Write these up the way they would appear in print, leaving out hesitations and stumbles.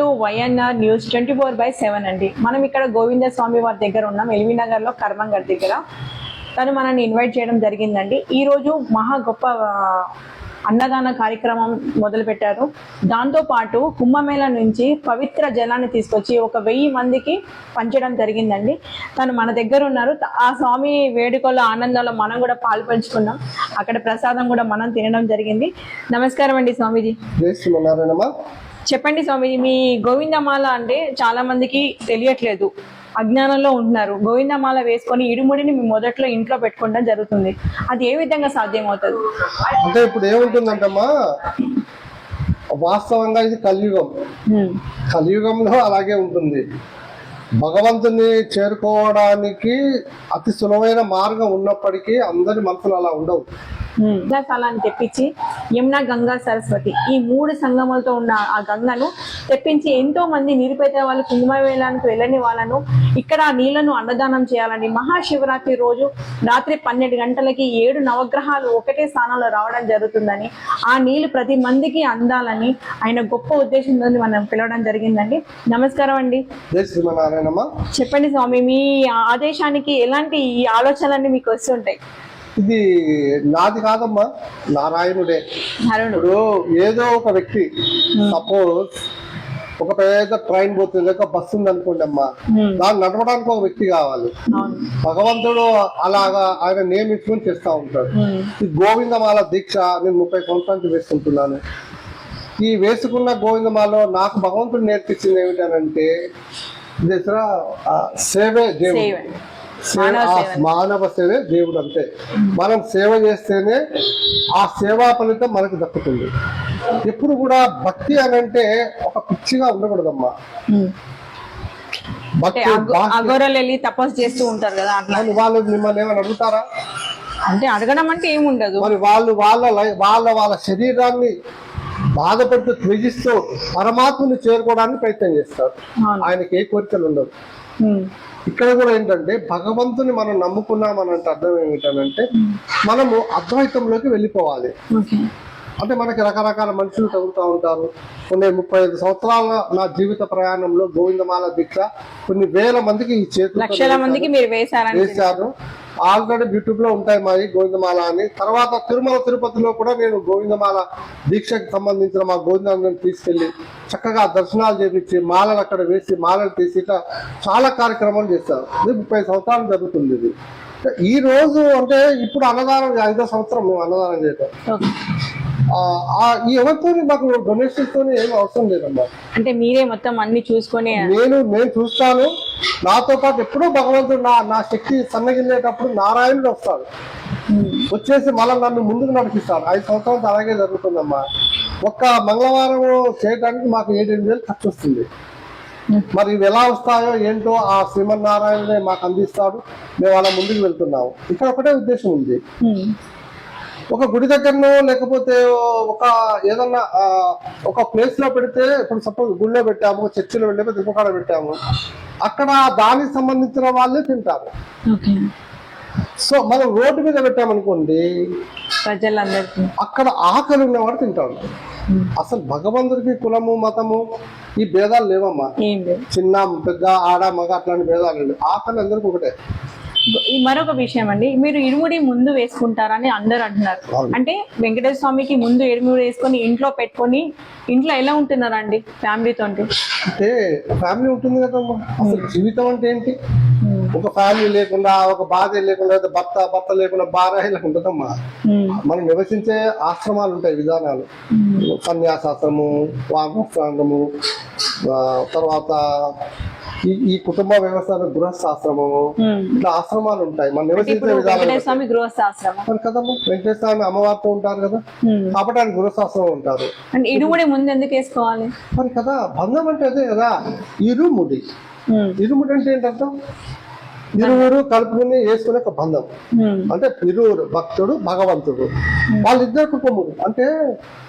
To YNR news 24/7 అండి. మనం ఇక్కడ గోవింద స్వామి వారి దగ్గర ఉన్నాం, ఎల్వి నగర్ లో కర్మంగర్ దగ్గర. తను మనల్ని ఇన్వైట్ చేయడం జరిగిందండి. ఈరోజు మహా గొప్ప అన్నదాన కార్యక్రమం మొదలు పెట్టారు. దాంతోపాటు కుంభమేళ నుంచి పవిత్ర జలాన్ని తీసుకొచ్చి 1000 మందికి పంచడం జరిగిందండి. తను మన దగ్గర ఉన్నారు. ఆ స్వామి వేడుకల్లో ఆనందంలో మనం కూడా పాలు పంచుకున్నాం. అక్కడ ప్రసాదం కూడా మనం తినడం జరిగింది. నమస్కారం అండి స్వామీజీ. చెప్పండి స్వామీజీ, మీ గోవిందమాల అంటే చాలా మందికి తెలియట్లేదు, అజ్ఞానంలో ఉంటున్నారు. గోవిందమాల వేసుకొని ఇడుముడిని మీ మొదట్లో ఇంట్లో పెట్టుకోవడం జరుగుతుంది. అది ఏ విధంగా సాధ్యమవుతుంది? అంటే ఇప్పుడు ఏముంటుందంటమ్మా, వాస్తవంగా ఇది కలియుగం. కలియుగంలో అలాగే ఉంటుంది. భగవంతుని చేరుకోవడానికి అతి సులభమైన మార్గం ఉన్నప్పటికీ అందరి మనసులు అలా ఉండవు. స్థలాన్ని తెప్పించి యమున, గంగా, సరస్వతి ఈ 3 సంగమాలతో ఉన్న ఆ గంగను తెప్పించి ఎంతో మంది నిరుపేద వాళ్ళు కుంభమేళానికి వెళ్ళని వాళ్ళను ఇక్కడ ఆ నీళ్లను అన్నదానం చేయాలని, మహాశివరాత్రి రోజు రాత్రి 12 గంటలకి 7 నవగ్రహాలు ఒకటే స్థానంలో రావడం జరుగుతుందని, ఆ నీళ్లు ప్రతి మందికి అందాలని ఆయన గొప్ప ఉద్దేశంతో మనం పిలవడం జరిగిందండి. నమస్కారం అండి. చెప్పండి స్వామి, మీ ఆదేశానికి ఎలాంటి ఈ ఆలోచనలన్నీ మీకు వస్తుంటాయి? ఇది నాది కాదమ్మా, నారాయణుడే. ఇప్పుడు ఏదో ఒక వ్యక్తి, సపోజ్ ఒక పెద్ద ట్రైన్ పోతుంది, ఒక బస్సు ఉంది అనుకోండి అమ్మా, దాన్ని నడవడానికి ఒక వ్యక్తి కావాలి. భగవంతుడు అలాగా ఆయన నియమించుకొని చేస్తూ ఉంటాడు. ఈ గోవిందమాల దీక్ష నేను 30 సంవత్సరానికి వేసుకుంటున్నాను. ఈ వేసుకున్న గోవిందమాలలో నాకు భగవంతుడు నేర్పించింది ఏమిటనంటే, సేవే దేవుడు, మానవ సేవే దేవుడు. అంతే, మనం సేవ చేస్తేనే ఆ సేవా ఫలితం మనకు దక్కుతుంది. ఎప్పుడు కూడా భక్తి అని అంటే ఒక పిచ్చిగా ఉండకూడదమ్మా. భక్తి తపస్సు చేస్తూ ఉంటారు కదా, వాళ్ళు మిమ్మల్ని ఏమైనా అడుగుతారా? అంటే అడగడం అంటే ఏముండదు. మరి వాళ్ళు వాళ్ళ శరీరాన్ని బాధపడుతూ త్యజిస్తూ పరమాత్మని చేరుకోవడానికి ప్రయత్నం చేస్తారు. ఆయనకి ఏ కోరికలు ఉండవు. ఇక్కడ కూడా ఏంటంటే, భగవంతుని మనం నమ్ముకున్నామనంటే అర్థం ఏమిటనంటే, మనము అద్వైతంలోకి వెళ్ళిపోవాలి. అంటే మనకి రకరకాల మనుషులు తగులుతూ ఉంటారు. కొన్ని 35 సంవత్సరాల నా జీవిత ప్రయాణంలో గోవిందమాల దీక్ష కొన్ని వేల మందికి ఈ లక్షల మందికి మీరు వేశారు. ఆల్రెడీ యూట్యూబ్ లో ఉంటాయి మాది గోవిందమాల అని. తర్వాత తిరుమల తిరుపతిలో కూడా నేను గోవిందమాల దీక్షకు సంబంధించిన మా గోవిందాన్ని తీసుకెళ్లి చక్కగా దర్శనాలు చేపించి మాలలు అక్కడ వేసి మాలలు తీసి ఇట్లా చాలా కార్యక్రమాలు చేశారు. ఇది 30 సంవత్సరాలు జరుగుతుంది. ఇది ఈ రోజు అంటే ఇప్పుడు అన్నదానం 5వ సంవత్సరం మేము అన్నదానం చేయటం. ఈ ఎవరితో మాకు డొనేషన్స్ తో ఏమి అవసరం లేదమ్మా. అంటే మీరే మొత్తం అన్ని చూసుకొని నేను చూస్తాను. నాతో పాటు ఎప్పుడో భగవంతుడు నా శక్తి సన్నగిల్లేటప్పుడు నారాయణుడు వస్తాడు, వచ్చేసి మళ్ళీ నన్ను ముందుకు నడిపిస్తాడు. 5 సంవత్సరాలు అలాగే జరుగుతుందమ్మా. ఒక్క మంగళవారం చేయడానికి మాకు 7-8 వేలు ఖర్చు వస్తుంది. మరి ఇవి ఎలా వస్తాయో ఏంటో ఆ శ్రీమన్నారాయణుడే మాకు అందిస్తాడు. మేము అలా ముందుకు వెళ్తున్నాము. ఇక్కడ ఒకటే ఉద్దేశం ఉంది, ఒక గుడి దగ్గరనో లేకపోతే ఏదన్నా ఒక ప్లేస్ లో పెడితే, ఇప్పుడు సపోజ్ గుడిలో పెట్టాము, చర్చిలో వెళ్ళిపోతే ఇంకొక పెట్టాము, అక్కడ దానికి సంబంధించిన వాళ్ళే తింటారు. సో మనం రోడ్డు మీద పెట్టామనుకోండి, ప్రజలందరికీ అక్కడ ఆకలి ఉన్నవాడు తింటాడు. అసలు భగవంతుడికి కులము మతము ఈ భేదాలు లేవమ్మా. చిన్న పెద్ద ఆడ మగ అట్లాంటి భేదాలు లేవు. ఆకలి అందరికి ఒకటే. మరొక విషయం అండి, మీరు ఇరుముడి ముందు వేసుకుంటారని అందరు అంటున్నారు. అంటే వెంకటేశ్వర స్వామికి ముందు ఇరుముడి వేసుకొని ఇంట్లో పెట్టుకొని ఇంట్లో ఎలా ఉంటున్నారండి ఫ్యామిలీతో? అంటే ఫ్యామిలీ ఉంటుంది కదమ్మా. అసలు జీవితం అంటే ఏంటి? ఒక ఫ్యామిలీ లేకుండా, ఒక భార్య లేకుండా, భర్త లేకుండా భార్య ఇలా ఉంటుందమ్మా. మనం నివసించే ఆశ్రమాలు ఉంటాయి, విధానాలు, సన్యాసాశ్రము, వామశ్రాంగము, తర్వాత ఈ కుటుంబ వ్యవస్థ గృహస్థాశ్రమము, ఇట్లా ఆశ్రమాలు ఉంటాయి. మనం నివసించే విధానం కదమ్మా. వెంకటేశ్వర స్వామి అమ్మవారితో ఉంటారు కదా, కాబట్టి ఆయన గృహస్థాశ్రమం ఉంటారు. ఇరుముడి ముందు ఎందుకు వేసుకోవాలి మరి కదా? బంధం అంటే అదే కదా, ఇరుముడి. ఇరుముడి అంటే ఏంటంటే ఇరువురు కలుపుకుని వేసుకునే ఒక బంధం. అంటే ఇరువురు, భక్తుడు భగవంతుడు, వాళ్ళిద్దరు కుటుంబం. అంటే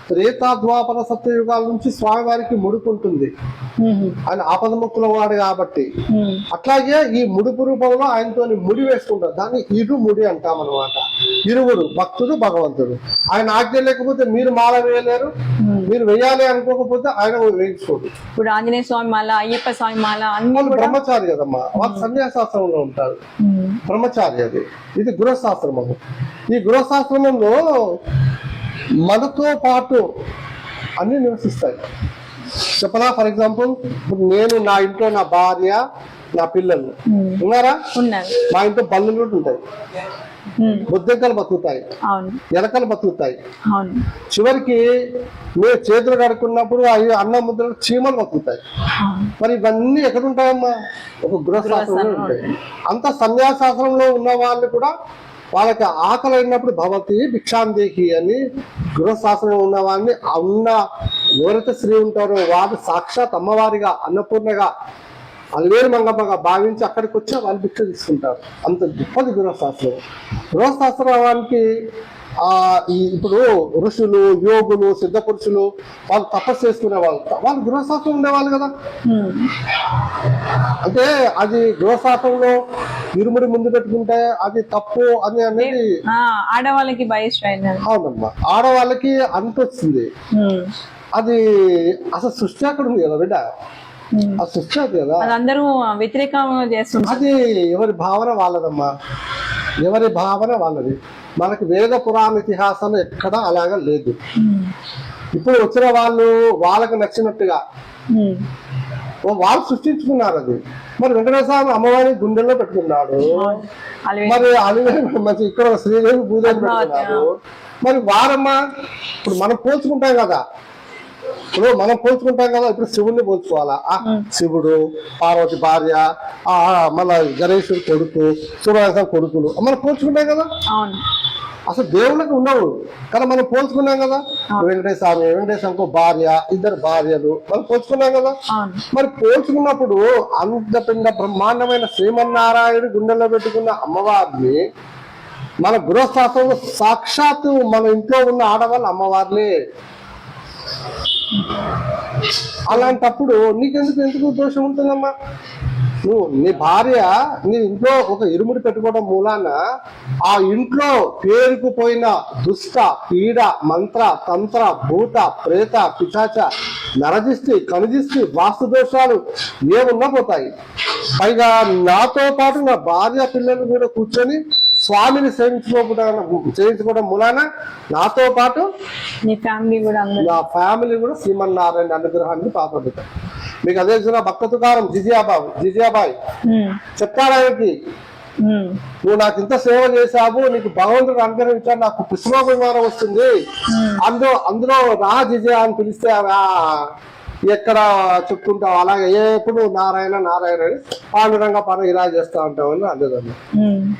త్రేతా ద్వాపర సత్యయుగాల నుంచి స్వామివారికి ముడుకుంటుంది. ఆయన ఆపదముక్కుల వాడు కాబట్టి. అట్లాగే ఈ ముడుపు రూపంలో ఆయనతో ముడి వేసుకుంటారు. దాన్ని ఇరుముడి అంటాం అనమాట. ఇరువురు, భక్తుడు భగవంతుడు. ఆయన ఆజ్ఞ లేకపోతే మీరు మాల వేయలేరు, మీరు వేయాలి అనుకోకపోతే ఆయన వేయించుకోడు. ఇప్పుడు ఆంజనేయ స్వామి మాల, అయ్యప్ప స్వామి మాల అన్ని వాళ్ళు కూడా బ్రహ్మచారి కదమ్మా, వాళ్ళు సన్యాసాశ్రమంలో ఉంటారు. బ్రహ్మచారి అది, ఇది గృహస్థాశ్రమము. ఈ గృహస్థాశ్రమంలో మనతో పాటు అన్ని నివసిస్తాయి. చెప్పనా, ఫర్ ఎగ్జాంపుల్ ఇప్పుడు నేను నా ఇంట్లో నా భార్య నా పిల్లలు ఉన్నారా, ఉన్నారు. మా ఇంట్లో బల్లులు కూడా ఉంటాయి, బొద్దెంకలు బతుకుతాయి, అవును ఎలకలు బతుకుతాయి, అవును చివరికి మీరు చేతులు కడుక్కున్నప్పుడు అవి అన్నం ముద్దలు చీమలు బతుకుతాయి. మరి ఇవన్నీ ఎక్కడ ఉంటాయమ్మా? ఒక గృహశాస్త్రంలో ఉంటాయి. అంత సన్యాసాశ్రమంలో ఉన్న వాళ్ళు కూడా వాళ్ళకి ఆకలి అయినప్పుడు భవతి భిక్షాందేహి అని గృహశాస్త్రంలో ఉన్న వాళ్ళని ఉన్న ఎవరైతే స్త్రీ ఉంటారో వాళ్ళు సాక్షాత్ అమ్మవారిగా అన్నపూర్ణగా అలివేరు మంగమ్మగా భావించి అక్కడికి వచ్చి వాళ్ళు భిక్ష తీసుకుంటారు. అంత గొప్పది గృహశాస్త్రం. గృహశాస్త్రానికి ఇప్పుడు ఋషులు, యోగులు, సిద్ధ పురుషులు వాళ్ళు తపస్సు చేసుకునే వాళ్ళు గృహశాస్త్రం ఉండేవాళ్ళు కదా. అంటే అది గృహశాస్త్రంలో ఇరుముడి ముందు పెట్టుకుంటే అది తప్పు అని అనేది ఆడవాళ్ళకి అవునమ్మా, ఆడవాళ్ళకి అంటొచ్చింది. అది అసలు సృష్టి అక్కడ ఉంది కదా బిడ్డ, ఆ సృష్టి అది కదా, అందరూ వ్యతిరేకంగా చేస్తున్నారు. అది ఎవరి భావన వాళ్ళదమ్మా, ఎవరి భావన వాళ్ళది. మనకి వేద పురాణ ఇతిహాసం ఎక్కడా అలాగా లేదు. ఇప్పుడు వచ్చిన వాళ్ళు వాళ్ళకి నచ్చినట్టుగా వాళ్ళు సృష్టించుకున్నారు అది. మరి వెంకటేశ్వర స్వామి అమ్మవారి గుండెల్లో పెట్టుకున్నాడు, మరి అలివేలు మంచి ఇక్కడ శ్రీదేవి భూదేవి పెట్టుకున్నారు. మరి వారమ్మా ఇప్పుడు మనం పోల్చుకుంటాం కదా, ఇప్పుడు శివుడిని పోల్చుకోవాలా, శివుడు, పార్వతి భార్య, మళ్ళా గణేశుడు కొడుకు, సూర్యవంశం కొడుకులు మనం పోల్చుకుంటాం కదా. అసలు దేవుళ్ళకి ఉండవు కదా, మనం పోల్చుకున్నాం కదా. వెంకటేశ్వరకు భార్య, ఇద్దరు భార్యలు మనం పోల్చుకున్నాం కదా. మరి పోల్చుకున్నప్పుడు అంత పెద్ద బ్రహ్మాండమైన శ్రీమన్నారాయణుడు గుండెల్లో పెట్టుకున్న అమ్మవారిని మన గృహశాస్త్రంలో సాక్షాత్తు మన ఇంట్లో ఉన్న ఆడవాళ్ళు అమ్మవారిని. అలాంటప్పుడు నీకెందుకు దోషం ఉంటుందమ్మా? నువ్వు నీ భార్య నీ ఇంట్లో ఒక ఇరుముడి పెట్టుకోవడం మూలాన ఆ ఇంట్లో పేరుకుపోయిన దుష్ట, పీడ, మంత్ర, తంత్ర, భూత, ప్రేత, పిశాచ, నరదిష్టి, కనుదిష్టి, వాస్తు దోషాలు ఏమున్నా పోతాయి. పైగా నాతో పాటు నా భార్య పిల్లలు కూడా కూర్చొని స్వామిని చేయించుకోవడం మూలాన నాతో పాటు నా ఫ్యామిలీ కూడా శ్రీమన్నారాయణ అనుగ్రహాన్ని పాపడుతాయి. మీకు అదే భక్త తుకారం జిజియాబాయ్ చెప్తాడు ఆయనకి, నువ్వు నాకు ఇంత సేవ చేశావు, నీకు భగవంతుడు అనుగ్రహించాడు, నాకు పుష్పవిమానం వస్తుంది, అందులో రా జిజియా అని పిలిస్తే ఎక్కడ చెప్తుంటావు, అలాగే ఎప్పుడు నారాయణ నారాయణ అని పాండురంగ పని ఇలా చేస్తా ఉంటావు అని అనేదాన్ని.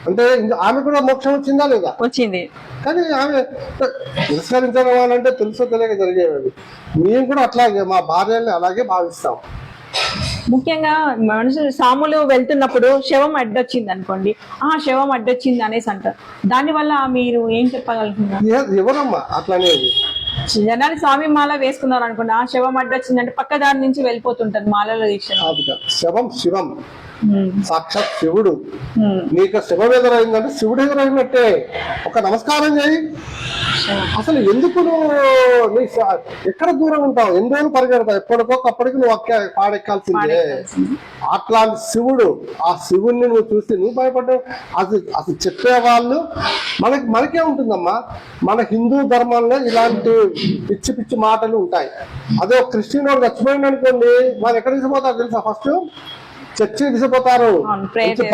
అంటే ఆమె కూడా మోక్షం వచ్చిందా లేదా? వచ్చింది. కానీ ఆమె తిరస్కరించడం అంటే తెలుసో తెలియక జరిగేవి. మేము కూడా అట్లాగే మా భార్యని అలాగే భావిస్తాం. ముఖ్యంగా మనుషులు సాములు వెళ్తున్నప్పుడు శవం అడ్డొచ్చింది అనుకోండి, శవం అడ్డొచ్చింది అనేసి అంటారు. దానివల్ల మీరు ఏం చెప్పగలుగుతున్నారు? ఎవరమ్మా అట్లనేది? జనాలు స్వామి మాల వేసుకున్నారు అనుకోండి, శవం అడ్డొచ్చిందంటే పక్క దారి నుంచి వెళ్ళిపోతుంటారు మాలలో దీక్ష. శవం శివం, సాక్షాత్ శివుడు. నీకు శివం ఎదురైందంటే శివుడు ఎదురైనట్టే. ఒక నమస్కారం చేయి. అసలు ఎందుకు నువ్వు ఎక్కడ దూరం ఉంటావు, ఎన్ని రోజులు పరిగెడతావు, ఎప్పటికొకప్పటికి నువ్వు పాడెక్కాల్సిందే. అట్లాంటి శివుడు, ఆ శివుణ్ణి నువ్వు చూసి నువ్వు భయపడ్డావు. అసలు చెప్పేవాళ్ళు మనకే ఉంటుందమ్మా. మన హిందూ ధర్మంలో ఇలాంటి పిచ్చి పిచ్చి మాటలు ఉంటాయి. అదే ఒక క్రిస్టియన్ వాడు చచ్చిపోయింది అనుకోండి, వాళ్ళు ఎక్కడ తీసుకుపోతారు తెలుసా? ఫస్ట్ చర్చి తీసుకుపోతారు,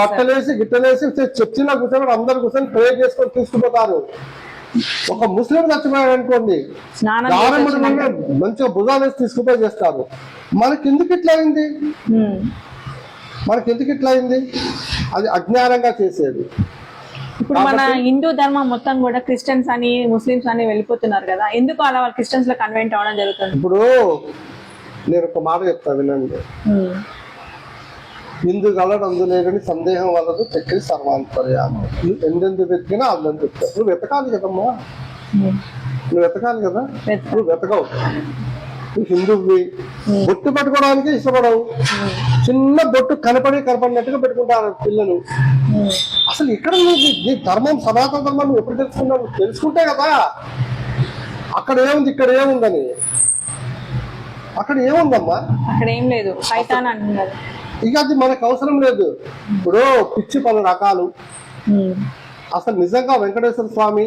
బట్టలేసి గిట్టలేసి చర్చిలో కూర్చొని అందరు కూర్చొని ప్రే చేసుకొని తీసుకుపోతారు. ఒక ముస్లిం చచ్చిపోయాడు అనుకోండి, మంచిగా భుజాలు వేసి తీసుకుపోయి చేస్తారు. మనకెందుకు ఇట్లా అయింది? అది అజ్ఞానంగా చేసేది. ఇప్పుడు మన హిందూ ధర్మం మొత్తం కూడా క్రిస్టియన్స్ అని ముస్లిమ్స్ అని వెళ్ళిపోతున్నారు కదా, ఎందుకు అలా వాళ్ళు క్రిస్టియన్స్ లో కన్వెంట్ అవడం జరుగుతుంది? ఇప్పుడు నేను ఒక మాట చెప్తా వినండి. హిందూ గలడు అందులేని సందేహం వలదు చక్రి సర్వాంతర్యాము. ఎందెందు వెతికినా అందంత వెతుకావు. నువ్వు వెతకాలి కదమ్మా, నువ్వు వెతకాలి కదా. నువ్వు వెతకవు, నువ్వు హిందువువి. బొట్టు పెట్టుకోవడానికి ఇష్టపడవు. చిన్న బొట్టు కనపడినట్టుగా పెట్టుకుంటారు పిల్లలు. అసలు ఇక్కడ నీ ధర్మం, సనాతన ధర్మం నువ్వు ఎప్పుడు తెలుసుకున్నావు? తెలుసుకుంటే కదా అక్కడ ఏముంది ఇక్కడ ఏముందని, అక్కడ ఏముందమ్మా? అక్కడ ఏం లేదు, సైతాన్ అంటున్నారు. ఇక అది మనకు అవసరం లేదు. ఇప్పుడు పిచ్చి పలు రకాలు. అసలు నిజంగా వెంకటేశ్వర స్వామి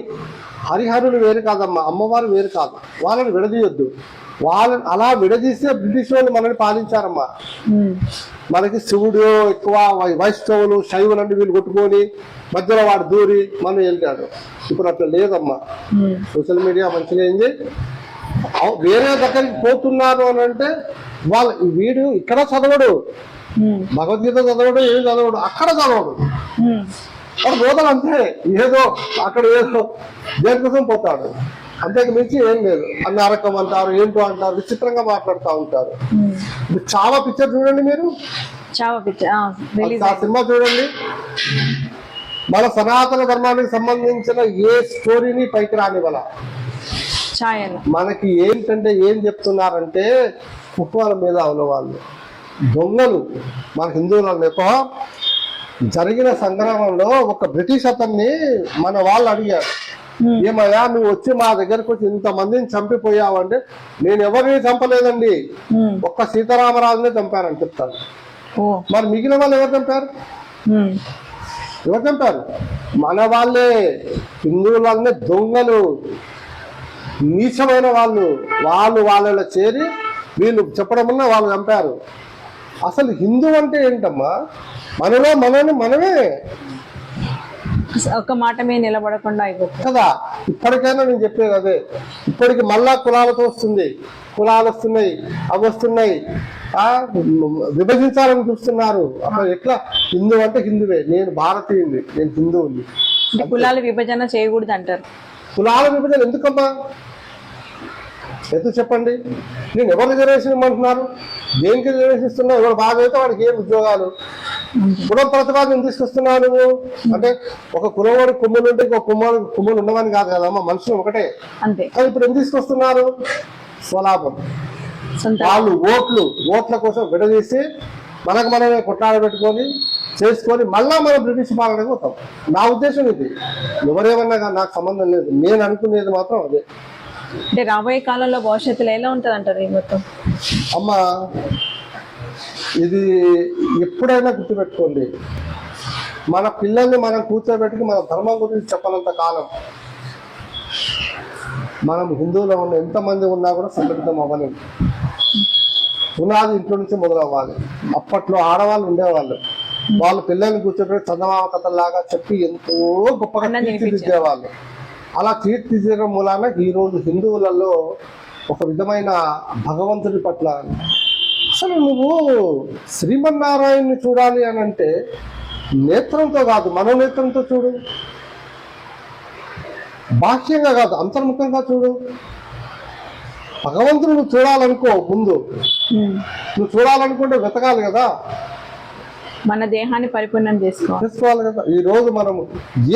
హరిహరులు వేరు కాదమ్మా, అమ్మవారు వేరు కాదు. వాళ్ళని విడదీయొద్దు. వాళ్ళని అలా విడదీస్తే బ్రిటిష్ వాళ్ళు మనల్ని పాలించారమ్మా. మనకి శివుడు ఎక్కువ, వైష్ణవులు శైవులు అంటే వీళ్ళు కొట్టుకొని మధ్యలో వాడు దూరి మనం వెళ్ళాడు. ఇప్పుడు అట్లా లేదమ్మా. సోషల్ మీడియా మంచిగా అయింది. వేరే దగ్గరికి పోతున్నారు అని అంటే వీడు ఇక్కడ చదవడు, భగవద్గీత చదవడు, ఏం చదవడు, అక్కడ చదవడు. వాడు పోతాడు అంతే, ఏదో అక్కడ ఏదో దేనికోసం పోతాడు, అంతకు మించి ఏం లేదు. అన్నారకం అంటారు, ఏంటో అంటారు, విచిత్రంగా మాట్లాడుతూ ఉంటారు. చావా పిక్చర్ చూడండి మీరు, ఆ సినిమా చూడండి. మన సనాతన ధర్మానికి సంబంధించిన ఏ స్టోరీని పైకి రానివ్వాల. మనకి ఏంటంటే ఏం చెప్తున్నారంటే కుటుంబాల మీద ఉన్నవాళ్ళు దొంగలు. మన హిందువులలో జరిగిన సంగ్రామంలో ఒక బ్రిటిష్ అతన్ని మన వాళ్ళు అడిగారు, ఏమయ్యా నువ్వు వచ్చి మా దగ్గరకు వచ్చి ఇంతమందిని చంపిపోయావు అంటే, నేను ఎవరిని చంపలేదండి, ఒక్క సీతారామరాజునే చంపానని చెప్తాను. మరి మిగిలిన వాళ్ళు ఎవరు చంపారు? ఎవరు చంపారు? మన వాళ్ళే. హిందువులనే దొంగలు, నీచమైన వాళ్ళు. వాళ్ళలో చేరి వీళ్ళు చెప్పడం వల్ల వాళ్ళు చంపారు. అసలు హిందూ అంటే ఏంటమ్మా? మనలో మనమే ఒక మాట మీద నిలబడకుండా అయిపోతుంది కదా. ఇప్పటికైనా నేను చెప్పేది అదే. ఇప్పటికి మళ్ళా కులాలతో వస్తుంది, కులాలు వస్తున్నాయి, అవి వస్తున్నాయి, విభజించాలని చూస్తున్నారు. అసలు ఎట్లా? హిందూ అంటే హిందువే, నేను భారతీయుని, నేను హిందువుని. కులాల విభజన చేయకూడదు అంటారు. కులాల విభజన ఎందుకమ్మా? ఎందుకు చెప్పండి? నేను ఎవరు రిజర్వేషన్ ఇమ్మంటున్నారు? దేనికి రిజర్వేషన్ ఇస్తున్నావు? ఎవరు బాగా అయితే వాడికి ఏం ఉద్యోగాలు? కులం ప్రతిపాదన తీసుకొస్తున్నావు నువ్వు అంటే. ఒక కులవాడి కుమ్ములు ఉంటే ఇంకో కుమ్ములు ఉండవని కాదు కదమ్మా, మనుషులు ఒకటే. కానీ ఇప్పుడు ఎందుకు తీసుకొస్తున్నారు? స్వలాభం. వాళ్ళు ఓట్ల కోసం విడదీసి మనమే కొట్లాడబెట్టుకొని చేసుకొని మళ్ళా మనం బ్రిటిష్ పాలనకు పోతాం. నా ఉద్దేశం ఇది. ఎవరేమన్నా నాకు సంబంధం లేదు, నేను అనుకునేది మాత్రం అదే. అంటే రాబోయే కాలంలో భవిష్యత్తులో ఎలా ఉంటుంది అంటారు ఈ మొత్తం? అమ్మా, ఇది ఎప్పుడైనా గుర్తుపెట్టుకోండి, మన పిల్లల్ని మనం కూర్చోబెట్టుకుని మన ధర్మం గురించి చెప్పనంత కాలం మనం హిందువులో ఉన్న ఎంతమంది ఉన్నా కూడా సంఘటితం అవ్వలేదు. పునాది ఇంట్లో నుంచి మొదలవ్వాలి. అప్పట్లో ఆడవాళ్ళు ఉండేవాళ్ళు, వాళ్ళ పిల్లల్ని కూర్చోబెట్టి చందమామ కథల్లాగా చెప్పి ఎంతో గొప్పగా తీర్చిదిద్దేవాళ్ళు. అలా తీర్చిదిద్దడం మూలాన ఈరోజు హిందువులలో ఒక విధమైన భగవంతుడి పట్ల, అసలు నువ్వు శ్రీమన్నారాయణని చూడాలి అని అంటే నేత్రంతో కాదు, మనోనేత్రంతో చూడు. బాహ్యంగా కాదు, అంతర్ముఖంగా చూడు. భగవంతుడు నువ్వు చూడాలనుకో, ముందు నువ్వు చూడాలనుకుంటే వెతకాలి కదా, మన దేహాన్ని పరిపూర్ణం చేసుకోవాలి కదా. ఈ రోజు మనం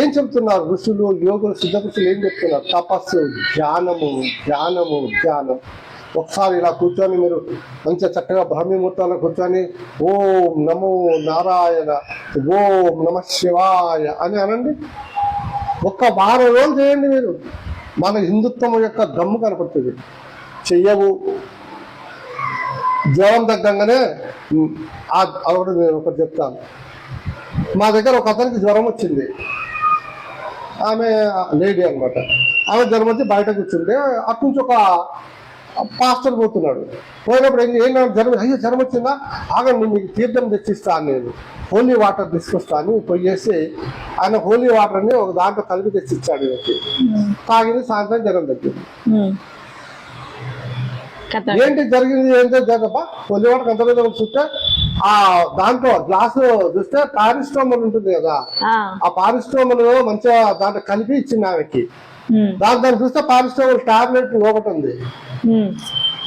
ఏం చెప్తున్నారు ఋషులు, యోగులు, సిద్ధపురుషులు ఏం చెప్తున్నారు? తపస్సు, ధ్యానము, ధ్యానము, ధ్యానం. ఒకసారి ఇలా కూర్చొని మీరు మంచిగా చక్కగా బ్రాహ్మీ ముహూర్తాల్లో కూర్చొని ఓం నమో నారాయణ, ఓం నమ శివాయ అని అనండి. ఒక్క వారం రోజులు చేయండి మీరు, మన హిందుత్వం యొక్క దమ్ము కనపడుతుంది. చెయ్యవు, జ్వరం తగ్గంగానే అదొకటి నేను ఒకటి చెప్తాను. మా దగ్గర ఒక అతనికి జ్వరం వచ్చింది, ఆమె లేడీ అనమాట. ఆమె జ్వరం వచ్చి బయట కూర్చుంటే అటు నుంచి ఒక పాస్టర్ పోతున్నాడు. పోయినప్పుడు ఏంటంటే జ్వరం, అయ్యో జ్వరం వచ్చిందా, ఆగండి మీకు తీర్థం తెచ్చిస్తాను, నేను హోలీ వాటర్ తీసుకొస్తాను పోయేసి ఆయన హోలీ వాటర్ని ఒక దాంట్లో కలిపి తెచ్చిచ్చాడు. వీళ్ళకి తాగింది, సాయంత్రం జ్వరం తగ్గింది. ఏంటి జరిగింది? ఏంటో జరగప్ప హోలీ వాటర్ ఎంత పెద్ద చూస్తే ఆ దాంట్లో గ్లాసు చూస్తే పారిస్ట్రోమల్ ఉంటుంది కదా, ఆ పారిస్ట్రోమల్ మంచిగా దాంట్లో కలిపి ఇచ్చింది ఆమెకి. దాన్ని చూస్తే పారిస్ట్రోమల్ టాబ్లెట్ లోపట ఉంది.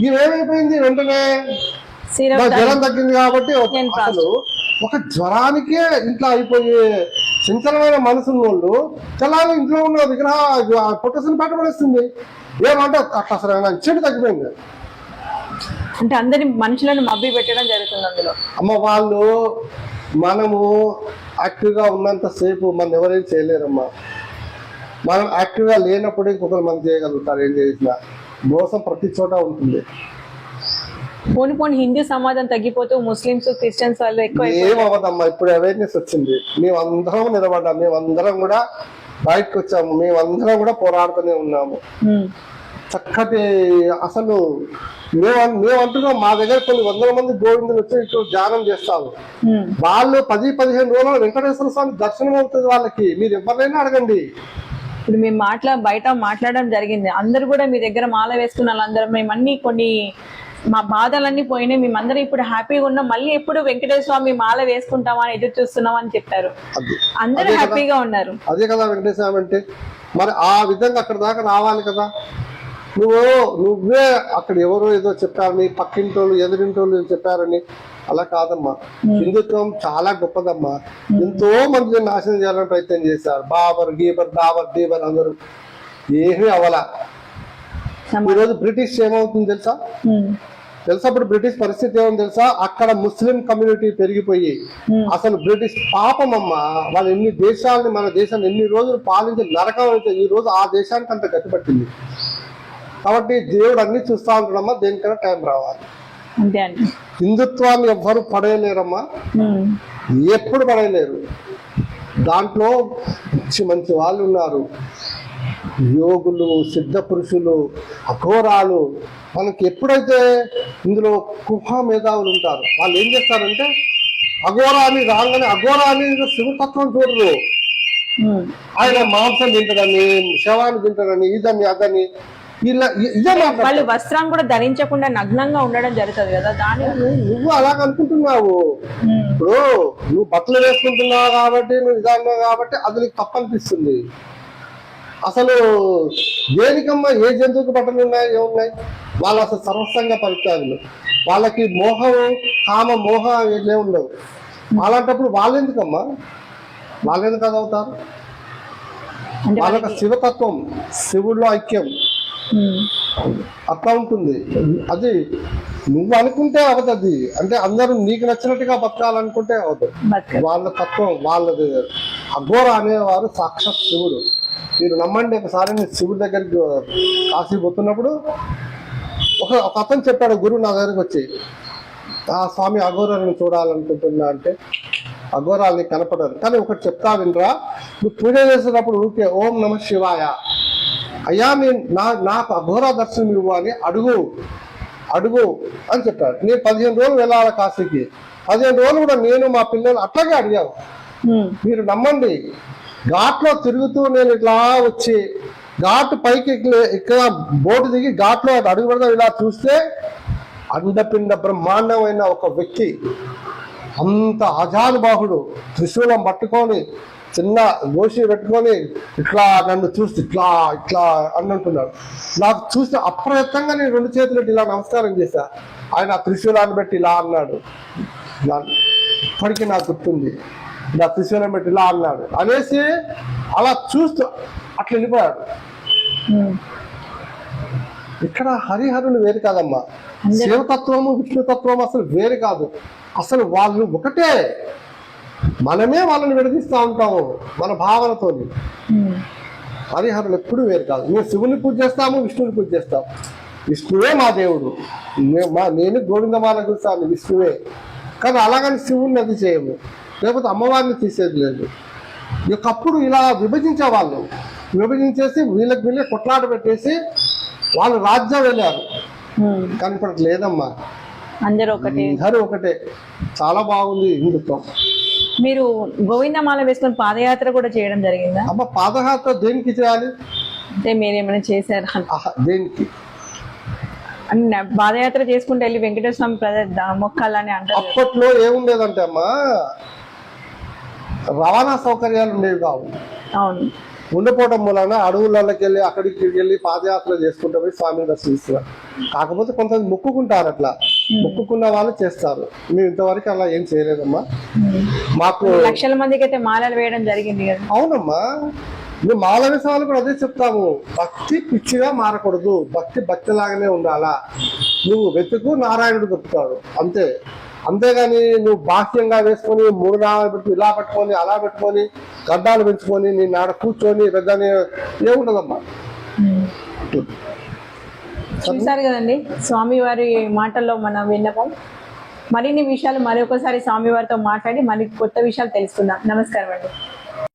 ఇవేమైపోయింది? వెంటనే జ్వరం తగ్గింది కాబట్టి. అసలు ఒక జ్వరానికే ఇంట్లో అయిపోయే చంచలమైన మనసున్న వాళ్ళు తెల్లారి ఇంట్లో ఉన్న విగ్రహ పొట్టసుని పట్టబడేస్తుంది. ఏమంటే అసలు చెడు తగ్గిపోయింది. అంటే అందరి మనుషులను మభ్య పెట్టడం జరుగుతుంది అందులో. అమ్మ, వాళ్ళు మనము యాక్టివ్గా ఉన్నంత సేపు మనం ఎవరేం చేయలేరమ్మా. మనం యాక్టివ్గా లేనప్పుడు ఇంకొకరు మనం చేయగలుగుతారు. ఏం చేసినా మోసం ప్రతి చోట ఉంటుంది. పోని పోని హిందూ సమాజం తగ్గిపోతూ ముస్లిమ్స్ క్రిస్టియన్స్ వాళ్ళు ఎక్కువ ఏమవ్వదమ్మా, ఇప్పుడు అవేర్నెస్ వచ్చింది. మేమందరం నిలబడ్డాం, మేమందరం కూడా బయటకు వచ్చాము, మేమందరం కూడా పోరాడుతూనే ఉన్నాము. చక్కటి అసలు మేమంటున్నాం, మా దగ్గర కొన్ని వందల మంది గోవిందులు వచ్చి ఇక్కడ ధ్యానం చేస్తాము. వాళ్ళు 10-15 రోజులు వెంకటేశ్వర స్వామి దర్శనం అవుతుంది వాళ్ళకి. మీరు ఎవరైనా అడగండి. ఇప్పుడు మేము బయట మాట్లాడడం జరిగింది. అందరు కూడా మీ దగ్గర మాల వేసుకున్న వాళ్ళందరం మేము అన్ని కొన్ని మా బాధలన్నీ పోయినాయి, మేమందరం ఇప్పుడు హ్యాపీగా ఉన్నాం, మళ్ళీ ఎప్పుడు వెంకటేశ్వర స్వామి మాల వేసుకుంటామా అని ఎదురు చూస్తున్నాం అని చెప్పారు. అందరూ హ్యాపీగా ఉన్నారు. అదే కదా వెంకటేశ్వర స్వామి అంటే. మరి ఆ విధంగా అక్కడ దాకా రావాలి కదా. నువ్వే అక్కడ ఎవరో ఏదో చెప్పారని, పక్కింటోళ్ళు ఎదురింటోళ్ళు చెప్పారని అలా కాదమ్మా. హిందుత్వం చాలా గొప్పదమ్మా. ఎంతో మంది నాశనం చేయాలని ప్రయత్నం చేశారు. బాబర్ గీబర్ దాబర్ దీబర్ అందరూ ఏమీ అవలా. ఈరోజు బ్రిటిష్ ఏమవుతుంది తెలుసా? అప్పుడు బ్రిటిష్ పరిస్థితి ఏమని తెలుసా? అక్కడ ముస్లిం కమ్యూనిటీ పెరిగిపోయి అసలు బ్రిటిష్ పాపమమ్మా. వాళ్ళు ఎన్ని దేశాలని, మన దేశాన్ని ఎన్ని రోజులు పాలించి నరకం అయితే ఈ రోజు ఆ దేశానికి అంత గట్టిపట్టింది. కాబట్టి దేవుడు అన్ని చూస్తా ఉంటాడమ్మా, దేనికైనా టైం రావాలి. హిందుత్వాన్ని ఎవ్వరు పడేయలేరమ్మా, ఎప్పుడు పడేయలేరు. దాంట్లో మంచి వాళ్ళు ఉన్నారు, యోగులు, సిద్ధ పురుషులు, అఘోరాలు. మనకి ఎప్పుడైతే ఇందులో కుహ మేధావులు ఉంటారు, వాళ్ళు ఏం చేస్తారంటే అఘోరాన్ని రాగానే అఘోరాన్ని శివతత్వం చూడరు. ఆయన మాంసం తింటాడని, శవాన్ని తింటాడని, ఇదని అదని వాళ్ళు వస్త్రం కూడా ధరించకుండా నగ్నంగా ఉండడం జరుగుతుంది కదా. దాని నువ్వు అలాగ అనుకుంటున్నావు. ఇప్పుడు నువ్వు బట్టలు వేసుకుంటున్నావు కాబట్టి, నువ్వు నిజంగా కాబట్టి అది నీకు తప్పనిపిస్తుంది. అసలు దేనికమ్మా ఏ జంతువుకి బట్టలు ఉన్నాయి, ఏమున్నాయి? వాళ్ళు అసలు సర్వస్వంగా పరిత్యాగులు. వాళ్ళకి మోహం, కామ మోహ ఏమే ఉండవు. అలాంటప్పుడు వాళ్ళెందుకమ్మా, వాళ్ళెందుకు అది అవుతారు? వాళ్ళకి శివతత్వం, శివుల్లో ఐక్యం అట్లా ఉంటుంది. అది నువ్వు అనుకుంటే అవుతుంది. అంటే అందరూ నీకు నచ్చినట్టుగా బతకాలనుకుంటే అవుతుంది. వాళ్ళ తత్వం వాళ్ళది. అఘోర అనేవారు సాక్షాత్ శివుడు. మీరు నమ్మండి, ఒకసారి నేను శివుడి దగ్గరికి కాశీ పోతున్నప్పుడు ఒక అతను చెప్పాడు, గురువు నా దగ్గరికి వచ్చి, ఆ స్వామి అఘోరాలను చూడాలనుకుంటున్నా అంటే, అఘోరాలని కనపడరు కానీ ఒకటి చెప్తా వినరా, నువ్వు పూజ చేసేటప్పుడు ఊరికే ఓం నమ శివాయ, అయ్యా నాకు అఘోర దర్శనం ఇవ్వు అని అడుగు అని చెప్పాడు. నేను 15 రోజులు వెళ్ళాలి కాశీకి. 15 రోజులు కూడా నేను మా పిల్లలు అట్లాగే అడిగాము. మీరు నమ్మండి, ఘాట్లో తిరుగుతూ నేను ఇట్లా వచ్చి ఘాట్ పైకి ఇక్కడ బోటు దిగి ఘాట్లో అడుగు పెడతా ఇలా చూస్తే అండపిండ బ్రహ్మాండమైన ఒక వ్యక్తి, అంత అజానుబాహుడు, త్రిశూలం పట్టుకొని చిన్న గోషి పెట్టుకొని ఇట్లా నన్ను చూస్తే ఇట్లా ఇట్లా అన్నంటున్నాడు. నాకు చూస్తే అప్రయత్నంగా నేను 2 చేతులు ఇలా నమస్కారం చేశా. ఆయన ఆ త్రిశూలాన్ని పెట్టి ఇలా అన్నాడు. ఇప్పటికీ నాకు గుర్తుంది. ఇలా త్రిశూలం పెట్టి ఇలా అన్నాడు అనేసి అలా చూస్తూ అట్లా వెళ్ళిపోయాడు. ఇక్కడ హరిహరులు వేరు కాదమ్మా, శివతత్వము విష్ణుతత్వము అసలు వేరు కాదు. అసలు వాళ్ళు ఒకటే. మనమే వాళ్ళని విడదీస్తూ ఉంటాము మన భావనతో. హరిహరులు ఎప్పుడు వేరు కాదు. మేము శివుని పూజ చేస్తాము, విష్ణుని పూజ చేస్తాము. విష్ణువే మా దేవుడు. నేను గోవిందమాల గురుస్వామి విష్ణువే. కానీ అలాగని శివుని అది చేయము, లేకపోతే అమ్మవారిని తీసేది లేదు. ఒకప్పుడు ఇలా విభజించేవాళ్ళు, విభజించేసి వీళ్ళే కొట్లాట పెట్టేసి వాళ్ళు రాజ్యం వెళ్ళారు. కానీ ఇప్పుడు లేదమ్మా, అందరూ ఒకటే. చాలా బాగుంది హిందుత్వం. మీరు గోవిందమాల వేసుకొని పాదయాత్ర కూడా చేయడం జరిగిందా? అమ్మ పాదయాత్ర దేనికి చేయాలి అంటే మీరేమైనా చేశారా? దేనికి? పాదయాత్ర చేసుకుంటే వెళ్ళి వెంకటేశ్వర స్వామి మొక్కాలని అంటారు. అప్పట్లో ఏముండేదంటే అమ్మా, రవాణా సౌకర్యాలు ఉండేవి కావు. అవును, ఉండిపోవడం మూలన అడవులకి వెళ్ళి అక్కడికి వెళ్ళి పాదయాత్ర చేసుకుంటూ పోయి స్వామిని దర్శిస్తున్నారు. కాకపోతే కొంతమంది మొక్కుకుంటారు, అట్లా మొక్కుకున్న వాళ్ళు చేస్తారు. మేము ఇంతవరకు అలా ఏం చేయలేదమ్మా. మాకు లక్షల మందికి అయితే మాలలు వేయడం జరిగింది కదా. అవునమ్మా, మేము మాల వేసే వాళ్ళు కూడా అదే చెప్తాము. భక్తి పిచ్చిగా మారకూడదు, భక్తి లాగానే ఉండాలా. నువ్వు వెతుకు, నారాయణుడు దొరుకుతాడు అంతే. అంతేగాని నువ్వు బాహ్యంగా వేసుకొని 3 నామాలు పెట్టి ఇలా పెట్టుకొని అలా పెట్టుకొని గడ్డాలు పెంచుకొని నేను ఆడ కూర్చొని పెద్దని ఏముండదమ్మా. చూసారు కదండి స్వామివారి మాటల్లో మన విన్నపం. మరిన్ని విషయాలు మరొకసారి స్వామివారితో మాట్లాడి మరి కొత్త విషయాలు తెలుసుకుందాం. నమస్కారం అండి.